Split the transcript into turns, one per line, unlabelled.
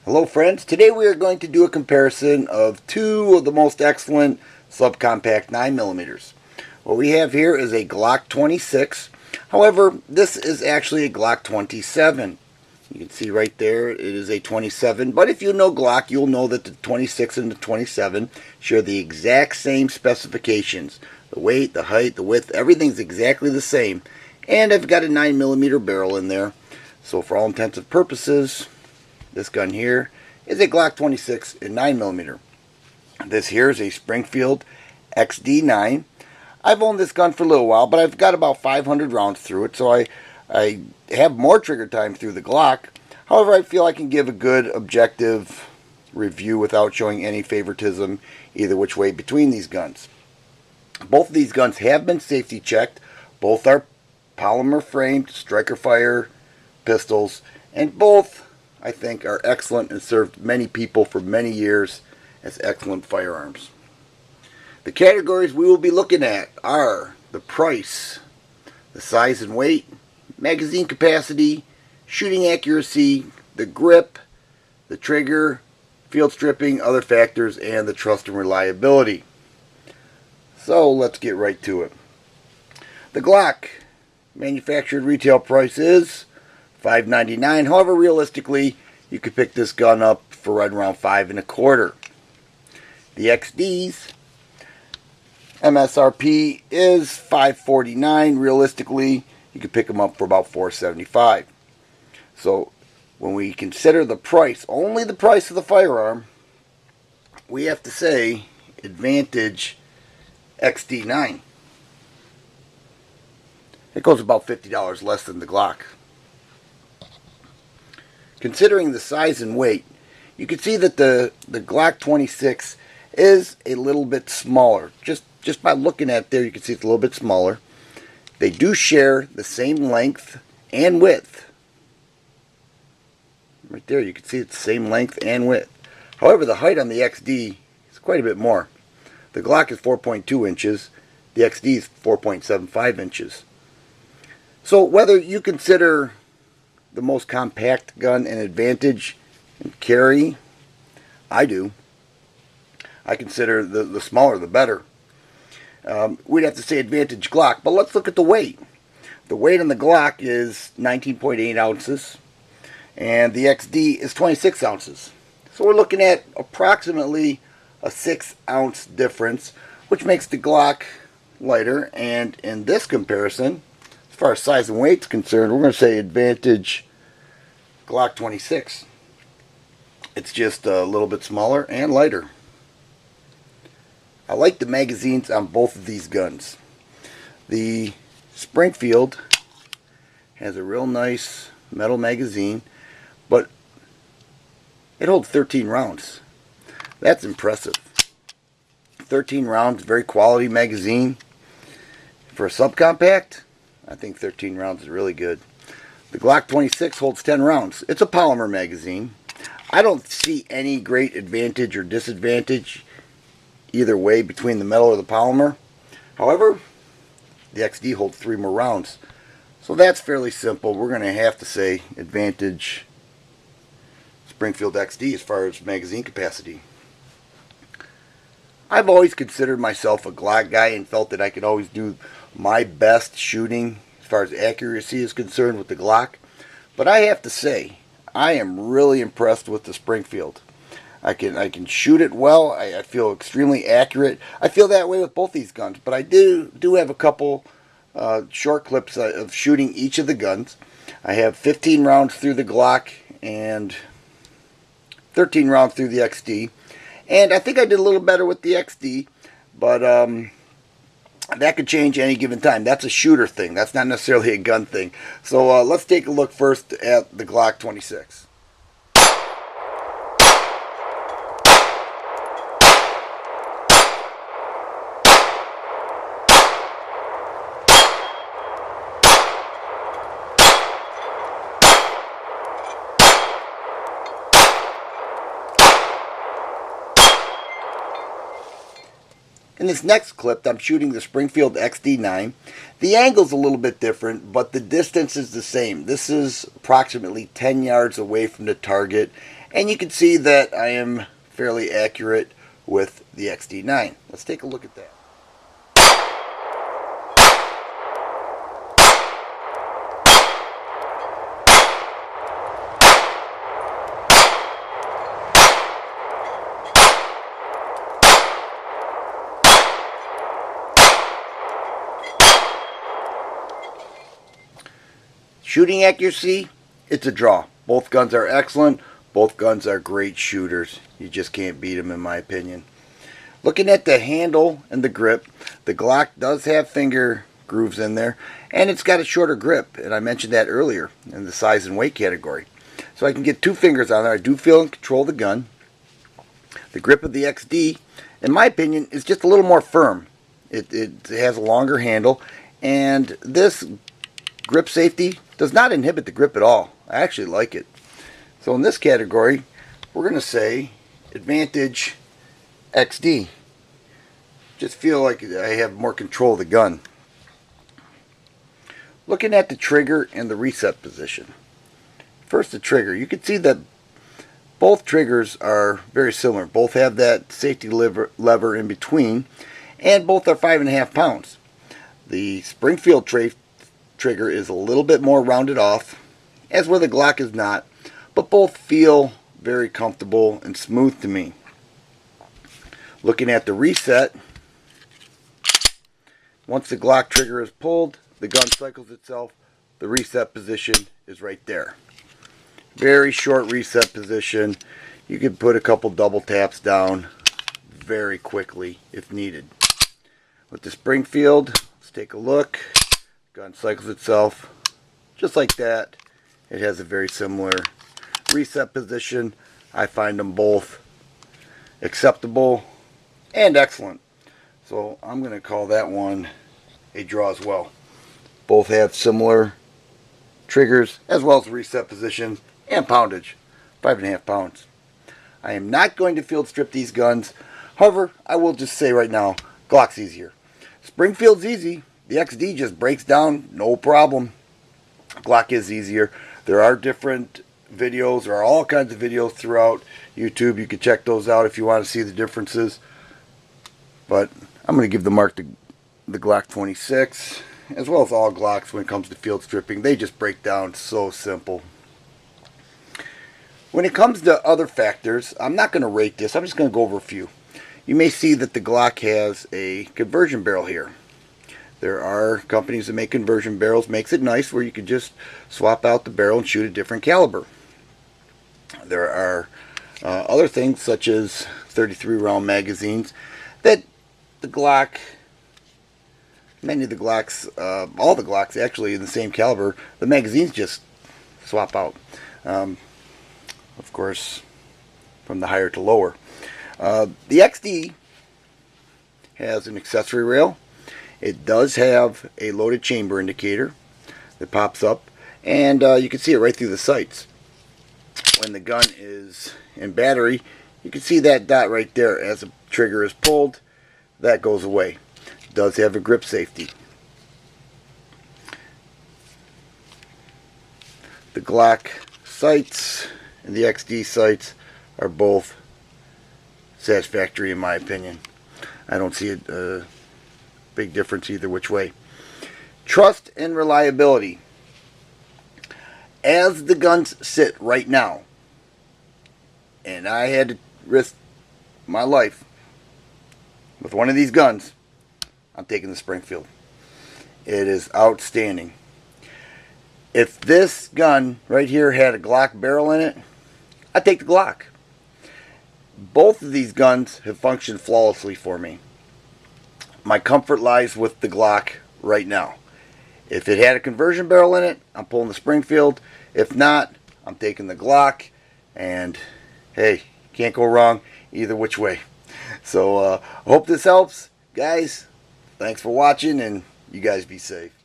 Hello friends, today we are going to do a comparison of two of the most excellent subcompact 9mm. What we have here is a Glock 26, however this is actually a Glock 27. You can see right there it is a 27, but if you know Glock you'll know that the 26 and the 27 share the exact same specifications. The weight, the height, the width, everything's exactly the same, and I've got a 9mm barrel in there. So for all intents and purposes, this gun here is a Glock 26 in 9mm. This here is a Springfield XD9. I've owned this gun for a little while, but I've got about 500 rounds through it, so I have more trigger time through the Glock. However, I feel I can give a good objective review without showing any favoritism either which way between these guns. Both of these guns have been safety checked. Both are polymer framed striker fire pistols, and both I think are excellent and served many people for many years as excellent firearms. The categories we will be looking at are the price, the size and weight, magazine capacity, shooting accuracy, the grip, the trigger, field stripping, other factors, and the trust and reliability. So let's get right to it. The Glock manufactured retail price is $5.99. However, realistically, you could pick this gun up for right around $5.25. The XD's MSRP is $5.49. Realistically, you could pick them up for about $4.75. So when we consider the price, only the price of the firearm, we have to say Advantage XD9. It goes about $50 less than the Glock. Considering the size and weight, you can see that the Glock 26 is a little bit smaller. Just by looking at it there, you can see it's a little bit smaller. They do share the same length and width. Right there, you can see it's the same length and width. However, the height on the XD is quite a bit more. The Glock is 4.2 inches. The XD is 4.75 inches. So whether you consider the most compact gun an advantage in carry, I do. I consider the smaller the better. We'd have to say Advantage Glock, but let's look at the weight. The weight on the Glock is 19.8 ounces, and the XD is 26 ounces. So we're looking at approximately a 6-ounce difference, which makes the Glock lighter. And in this comparison, as far as size and weight is concerned, we're going to say Advantage Glock 26. It's just a little bit smaller and lighter. I like the magazines on both of these guns. The Springfield has a real nice metal magazine, but it holds 13 rounds. That's impressive. 13 rounds, very quality magazine. For a subcompact, I think 13 rounds is really good. The Glock 26 holds 10 rounds. It's a polymer magazine. I don't see any great advantage or disadvantage either way between the metal or the polymer. However, the XD holds 3 more rounds. So that's fairly simple. We're going to have to say Advantage Springfield XD as far as magazine capacity. I've always considered myself a Glock guy and felt that I could always do my best shooting as far as accuracy is concerned with the Glock. But I have to say, I am really impressed with the Springfield. I can shoot it well. I feel extremely accurate. I feel that way with both these guns, but I do have a couple short clips of shooting each of the guns. I have 15 rounds through the Glock and 13 rounds through the XD. And I think I did a little better with the XD, but that could change any given time. That's a shooter thing. That's not necessarily a gun thing. So let's take a look first at the Glock 26. In this next clip, I'm shooting the Springfield XD9. The angle's a little bit different, but the distance is the same. This is approximately 10 yards away from the target, And you can see that I am fairly accurate with the XD9. Let's take a look at that. Shooting accuracy, it's a draw. Both guns are excellent. Both guns are great shooters. You just can't beat them in my opinion. Looking at the handle and the grip, the Glock does have finger grooves in there, and it's got a shorter grip, and I mentioned that earlier in the size and weight category. So I can get 2 fingers on there. I do feel in control of the gun. The grip of the XD, in my opinion, is just a little more firm. It has a longer handle, and this grip safety does not inhibit the grip at all. I actually like it. So in this category, we're going to say advantage XD. Just feel like I have more control of the gun. Looking at the trigger and the reset position. First, the trigger. You can see that both triggers are very similar. Both have that safety lever in between, and both are 5.5 pounds. The Springfield trigger is a little bit more rounded off, as where the Glock is not, but both feel very comfortable and smooth to me. Looking at the reset, once the Glock trigger is pulled, the gun cycles itself. The reset position is right there. Very short reset position. You can put a couple double taps down very quickly if needed. With the Springfield, let's take a look. Gun cycles itself just like that. It has a very similar reset position. I find them both acceptable and excellent. So I'm going to call that one a draw as well. Both have similar triggers as well as reset position and poundage. 5.5 pounds. I am not going to field strip these guns. However, I will just say right now, Glock's easier. Springfield's easy. The XD just breaks down, no problem. Glock is easier. There are different videos. There are all kinds of videos throughout YouTube. You can check those out if you want to see the differences. But I'm going to give the mark to the Glock 26, as well as all Glocks when it comes to field stripping. They just break down so simple. When it comes to other factors, I'm not going to rate this. I'm just going to go over a few. You may see that the Glock has a conversion barrel here. There are companies that make conversion barrels. Makes it nice where you can just swap out the barrel and shoot a different caliber. There are other things such as 33 round magazines that the Glock, many of the Glocks, all the Glocks actually in the same caliber, the magazines just swap out. Of course, from the higher to lower. The XD has an accessory rail. It does have a loaded chamber indicator that pops up, and you can see it right through the sights. When the gun is in battery, you can see that dot right there. As the trigger is pulled, that goes away. It does have a grip safety. The Glock sights and the XD sights are both satisfactory in my opinion. I don't see a big difference either which way. Trust and reliability. As the guns sit right now, and I had to risk my life with one of these guns, I'm taking the Springfield. It is outstanding. If this gun right here had a Glock barrel in it, I'd take the Glock. Both of these guns have functioned flawlessly for me. My comfort lies with the Glock right now. If it had a conversion barrel in it, I'm pulling the Springfield. If not, I'm taking the Glock. And hey, can't go wrong either which way. So I hope this helps. Guys, thanks for watching, and you guys be safe.